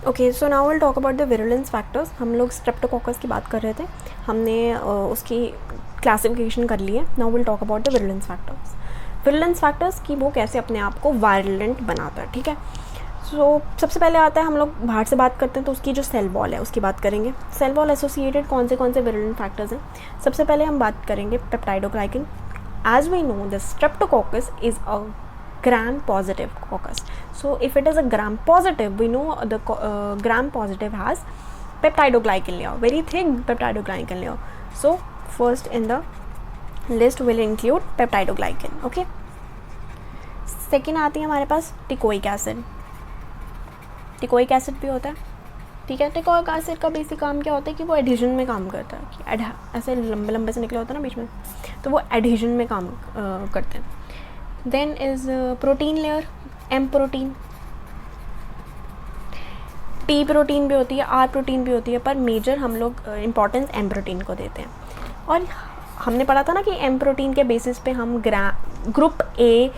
Okay, so now will talk about the virulence factors. हम लोग Streptococcus की बात कर रहे थे, हमने उसकी क्लासिफिकेशन कर ली है। Now will talk about the virulence factors. Virulence factors की वो कैसे अपने आप को वायलेंट बनाता है, ठीक है। सो सबसे पहले आता है, हम लोग बाहर से बात करते हैं तो उसकी जो सेल वॉल है उसकी बात करेंगे। सेल वॉल एसोसिएटेड कौन से विरुलेंट फैक्टर्स हैं। सबसे पहले हम बात करेंगे peptidoglycan. As we know the streptococcus is a gram positive coccus. So if it is a gram positive, we know the gram positive has peptidoglycan layer, very thick peptidoglycan layer. So first in the list will include peptidoglycan. Okay, second आती है हमारे पास teichoic acid. Teichoic acid भी होता है, ठीक है। Teichoic acid का basic काम क्या होता है कि वो एडिशन में काम करता है, कि ऐसे लंबे लंबे से निकले होता है ना बीच में, तो वो एडिशन में काम करते हैं। Then is protein layer, M protein, T protein भी होती है, आर प्रोटीन भी होती है, पर मेजर हम लोग इम्पॉर्टेंस एम प्रोटीन को देते हैं। और हमने पढ़ा था ना कि एम प्रोटीन के बेसिस पे हम ग्रुप ए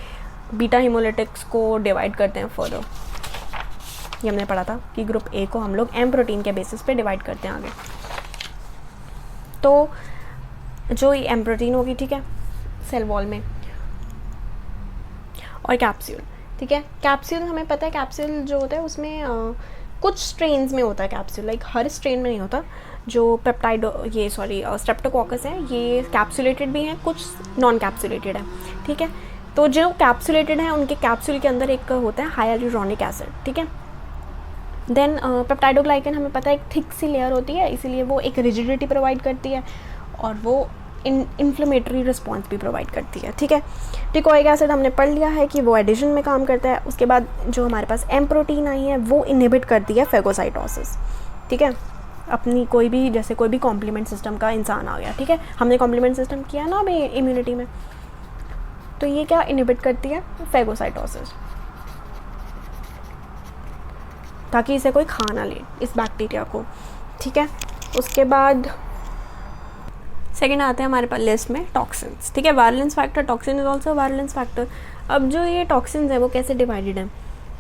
बीटा हिमोलिटिक्स को डिवाइड करते हैं फर्दर। ये हमने पढ़ा था कि ग्रुप ए को हम लोग एम प्रोटीन के बेसिस पे डिवाइड करते हैं आगे। तो जो ये एम प्रोटीन होगी, ठीक है, सेल वॉल में, और कैप्सूल, ठीक है। कैप्सूल हमें पता है, कैप्सूल जो होता है उसमें कुछ स्ट्रेन्स में होता है कैप्सूल, लाइक हर स्ट्रेन में नहीं होता। जो स्ट्रेप्टोकोकस है ये कैप्सुलेटेड भी हैं, कुछ नॉन कैप्सुलेटेड है, ठीक है। तो जो कैप्सुलेटेड है उनके कैप्सूल के अंदर एक होता है हाइलुरोनिक एसिड, ठीक है। देन पेप्टाइडोग्लाइकन हमें पता है एक थिक सी लेयर होती है, इसीलिए वो एक रिजिडिटी प्रोवाइड करती है और वो इन्फ्लेमेटरी रिस्पॉन्स भी प्रोवाइड करती है, ठीक है। टिकोइक एसिड हमने पढ़ लिया है कि वो एडिशन में काम करता है। उसके बाद जो हमारे पास एम प्रोटीन आई है वो इनहिबिट करती है फेगोसाइटोसिस, ठीक है। अपनी कोई भी कॉम्प्लीमेंट सिस्टम का इंसान आ गया, ठीक है, हमने कॉम्प्लीमेंट सिस्टम किया ना अभी इम्यूनिटी में, तो ये क्या इनहिबिट करती है, फेगोसाइटोसिस, ताकि इसे कोई खा ना ले, इस बैक्टीरिया को, ठीक है। उसके बाद सेकेंड आते हैं हमारे पास लिस्ट में टॉक्सिन्स, ठीक है। Violence factor, toxin is also violence factor. अब जो ये टॉक्सिन्स है वो कैसे डिवाइडेड हैं,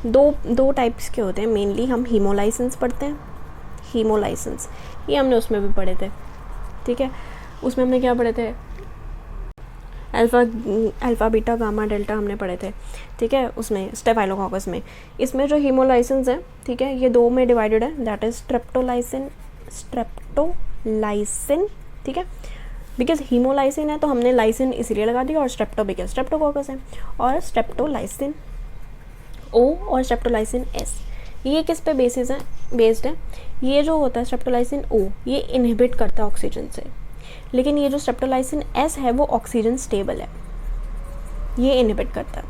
दो टाइप्स के होते हैं मेनली। हम हीमोलाइसेंस पढ़ते हैं, हीमोलाइसेंस ये हमने उसमें भी पढ़े थे, ठीक है। उसमें हमने क्या पढ़े थे, अल्फ़ा बीटा गामा डेल्टा हमने पढ़े थे, ठीक है, उसमें स्टेफाइलोकोकस में। इसमें जो हीमोलाइसेंस है, ठीक है, ये दो में डिवाइडेड है, दैट इज स्ट्रेप्टोलाइसिन, ठीक है। बिकॉज हीमोलाइसिन है तो हमने लाइसिन इसलिए लगा दिया, और स्ट्रेप्टो बिकॉज स्ट्रेप्टोकोकस है, और स्ट्रेप्टोलाइसिन ओ और स्ट्रेप्टोलाइसिन एस, ये किस पे बेस्ड है, ये जो होता है स्ट्रेप्टोलाइसिन ओ ये इनहिबिट करता है ऑक्सीजन से, लेकिन ये जो स्ट्रेप्टोलाइसिन एस है वो ऑक्सीजन स्टेबल है, ये इनहिबिट करता है,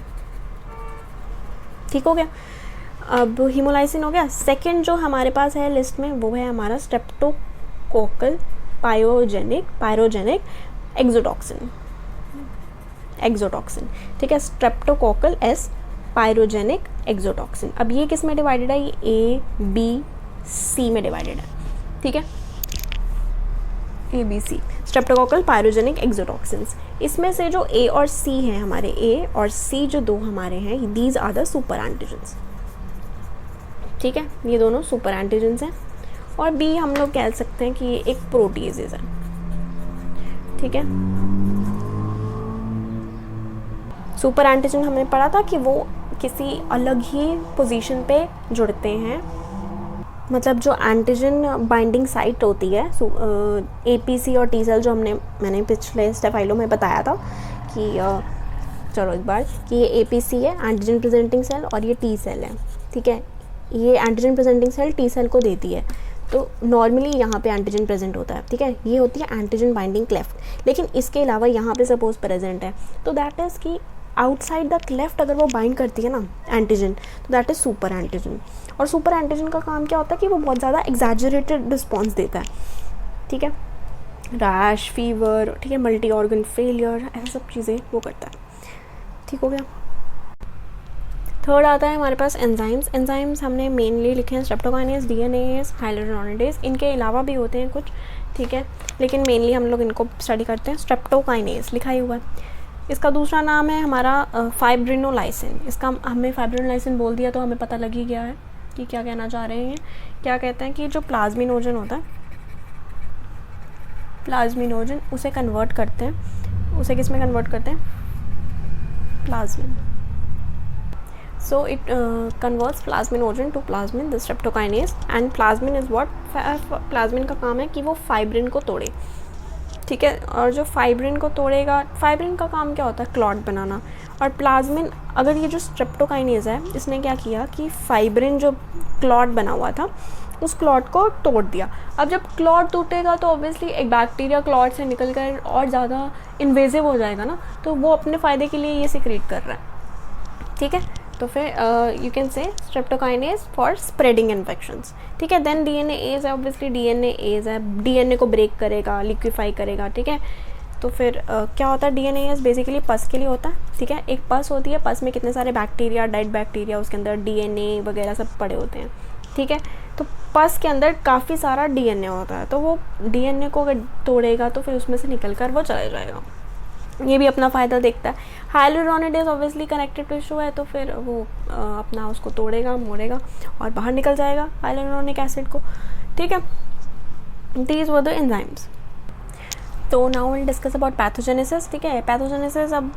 ठीक हो गया। अब हीमोलाइसिन हो गया। सेकेंड जो हमारे पास है लिस्ट में वो है हमारा स्ट्रेप्टोकोकल पायरोजेनिक एक्सोटॉक्सिन, ठीक है, स्ट्रेप्टोकोकल एस पायरोजेनिक एक्सोटॉक्सिन। अब ये किस में डिवाइडेड है, ये ए बी सी में डिवाइडेड है, ठीक है, A B C, streptococcal pyrogenic exotoxins. इसमें से जो ए और सी हैं हमारे, ए और सी जो दो हमारे हैं, these are the super antigens, ठीक है, ये दोनों सुपर एंटीजन्स हैं। और बी हम लोग कह सकते हैं कि ये एक प्रोटीजेज है, ठीक है। सुपर एंटीजन हमने पढ़ा था कि वो किसी अलग ही पोजीशन पे जुड़ते हैं, मतलब जो एंटीजन बाइंडिंग साइट होती है, एपीसी और टी सेल, जो मैंने पिछले स्टेफाइलो में बताया था कि चलो एक बार कि ये एपीसी है एंटीजन प्रेजेंटिंग सेल और ये टी सेल है, ठीक है। ये antigen presenting cell T cell को देती है, तो नॉर्मली यहाँ पे एंटीजन प्रेजेंट होता है, ठीक है, ये होती है एंटीजन बाइंडिंग क्लेफ्ट। लेकिन इसके अलावा यहाँ पे सपोज प्रेजेंट है, तो दैट इज़ कि आउटसाइड द क्लेफ्ट अगर वो बाइंड करती है ना एंटीजन, तो दैट इज़ सुपर एंटीजन। और सुपर एंटीजन का काम क्या होता है कि वो बहुत ज़्यादा एग्जैजरेटेड रिस्पॉन्स देता है, ठीक है, रैश, फीवर, ठीक है, मल्टी ऑर्गन फेलियर, ऐसा सब चीज़ें वो करता है, ठीक हो गया। थर्ड आता है हमारे पास एंजाइम्स हमने मेनली लिखे हैं स्ट्रेप्टोकाइनेज, डीएनएज, हाइलुरोनिडेज, इनके अलावा भी होते हैं कुछ, ठीक है, लेकिन मेनली हम लोग इनको स्टडी करते हैं। स्ट्रेप्टोकाइनेज लिखा ही हुआ है। इसका दूसरा नाम है हमारा फाइब्रिनोलाइसिन। इसका हमें फाइब्रिनोलाइसिन बोल दिया तो हमें पता लग ही गया है, कि क्या कहना चाह रहे हैं। क्या कहते हैं कि जो प्लाज्मिनोजन होता है, प्लाज्मिनोजन उसे कन्वर्ट करते हैं, उसे किस में कन्वर्ट करते हैं, plasmin. So it converts plasminogen to plasmin, the streptokinase, and plasmin is what? Plasmin का काम है कि वो फाइब्रिन को तोड़े, ठीक है। और जो फाइब्रिन को तोड़ेगा, फाइब्रिन का काम क्या होता है, क्लॉट बनाना। और प्लाज्मिन, अगर ये जो स्ट्रेप्टोकाइनेज है, इसने क्या किया कि फाइब्रिन जो क्लॉट बना हुआ था उस क्लॉट को तोड़ दिया। अब जब क्लॉट टूटेगा तो ऑब्वियसली एक बैक्टीरिया क्लॉट से निकल कर और ज़्यादा इन्वेजिव हो जाएगा ना, तो वो अपने फ़ायदे के लिए ये सिक्रेट कर रहा है, ठीक है। तो फिर you can say streptokinase for spreading infections, ठीक है। देन डीएनएज है, ऑब्वियसली डीएनएज है, डीएनए को ब्रेक करेगा, लिक्विफाई करेगा, ठीक है। तो फिर क्या होता है, डीएनएज बेसिकली पस के लिए होता है, ठीक है। एक पस होती है, पस में कितने सारे बैक्टीरिया, डेड बैक्टीरिया, उसके अंदर डीएनए वगैरह सब पड़े होते हैं, ठीक है। तो पस के अंदर काफ़ी सारा डीएनए होता है, तो वो डीएनए को अगर तोड़ेगा तो फिर उसमें से निकल कर वो चला जाएगा, ये भी अपना फ़ायदा देखता है। हाइलुरोनिडेज ऑब्वियसली कनेक्टेड टिश्यू है, तो फिर वो अपना उसको तोड़ेगा, मोड़ेगा और बाहर निकल जाएगा हाइलुरोनिक एसिड को, ठीक है। These were the enzymes. तो now will discuss about pathogenesis, ठीक है। पैथोजेनेसिस अब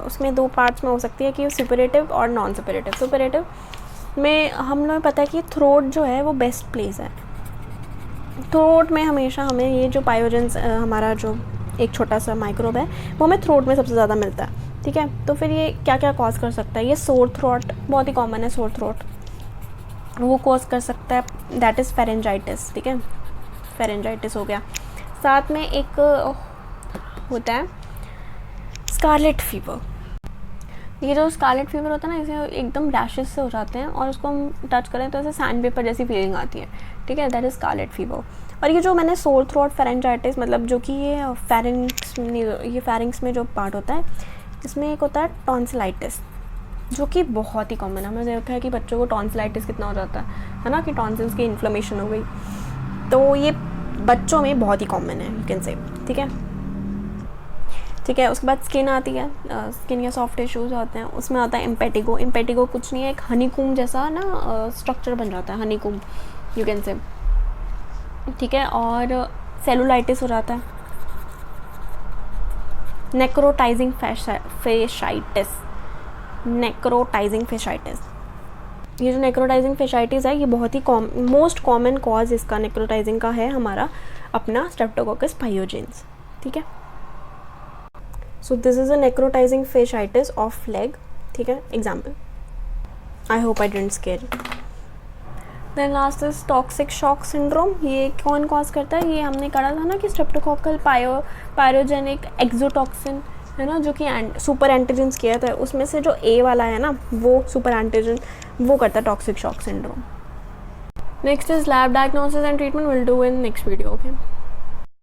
उसमें दो पार्ट्स में हो सकती है कि सुपरेटिव और नॉन सुपरेटिव। सुपरेटिव में हम लोगों को पता है कि थ्रोट जो है वो बेस्ट प्लेस है। थ्रोट में हमेशा हमें ये जो पायोजेंस, हमारा जो एक छोटा सा माइक्रोब है वो हमें थ्रोट में सबसे ज़्यादा मिलता है, ठीक है। तो फिर ये क्या क्या कॉज कर सकता है, ये सोर थ्रोट बहुत ही कॉमन है, सोर थ्रोट वो कॉज कर सकता है, दैट इज़ फेरेंजाइटिस, ठीक है। फेरेंजाइटिस हो गया। साथ में एक होता है स्कारलेट फीवर। ये जो स्कारलेट फीवर होता है ना, इसे एकदम रैशेस से हो जाते हैं और उसको हम टच करें तो ऐसे सैंड पेपर जैसी फीलिंग आती है, ठीक है, दैट इज़ स्कारलेट फीवर। और ये जो मैंने सोर थ्रोट, फेरेंजाइटिस, मतलब जो कि ये फेरिंग्स में जो पार्ट होता है, इसमें एक होता है टॉन्सिलाइटिस, जो कि बहुत ही कॉमन है। हमने देखा है कि बच्चों को टॉन्सिलाइटिस कितना हो जाता है ना, कि टॉन्सिल्स की इन्फ्लेमेशन हो गई, तो ये बच्चों में बहुत ही कॉमन है, यू कैन से, ठीक है, ठीक है। उसके बाद स्किन आती है, स्किन या सॉफ्ट टिश्यूज होते हैं, उसमें आता है इम्पेटिगो। इम्पेटिगो कुछ नहीं है, एक हनीकूम जैसा ना स्ट्रक्चर बन जाता है, हनीकूम, यू कैन से, ठीक है। और सेलुलाइटिस हो जाता है, नेक्रोटाइजिंग फेशाइटिस, नेक्रोटाइजिंग फेशाइटिस। ये जो नेक्रोटाइजिंग फेशाइटिस है, ये बहुत ही मोस्ट कॉमन कॉज इसका नेक्रोटाइजिंग का है हमारा अपना स्ट्रेप्टोकोकस पायोजेंस, ठीक है। So this is a necrotizing fasciitis of leg, ठीक है, example. I hope I didn't scare you. Then last is toxic shock syndrome. ये कौन कॉज करता है, ये हमने कहा था ना कि स्ट्रेप्टोकोकल पायरोजेनिक एक्सोटॉक्सिन है ना, जो कि सुपर एंटीजन्स किया था, उसमें से जो ए वाला है ना, वो सुपर एंटीजन वो करता है toxic shock syndrome. Next is lab diagnosis and treatment, will do in next video, okay.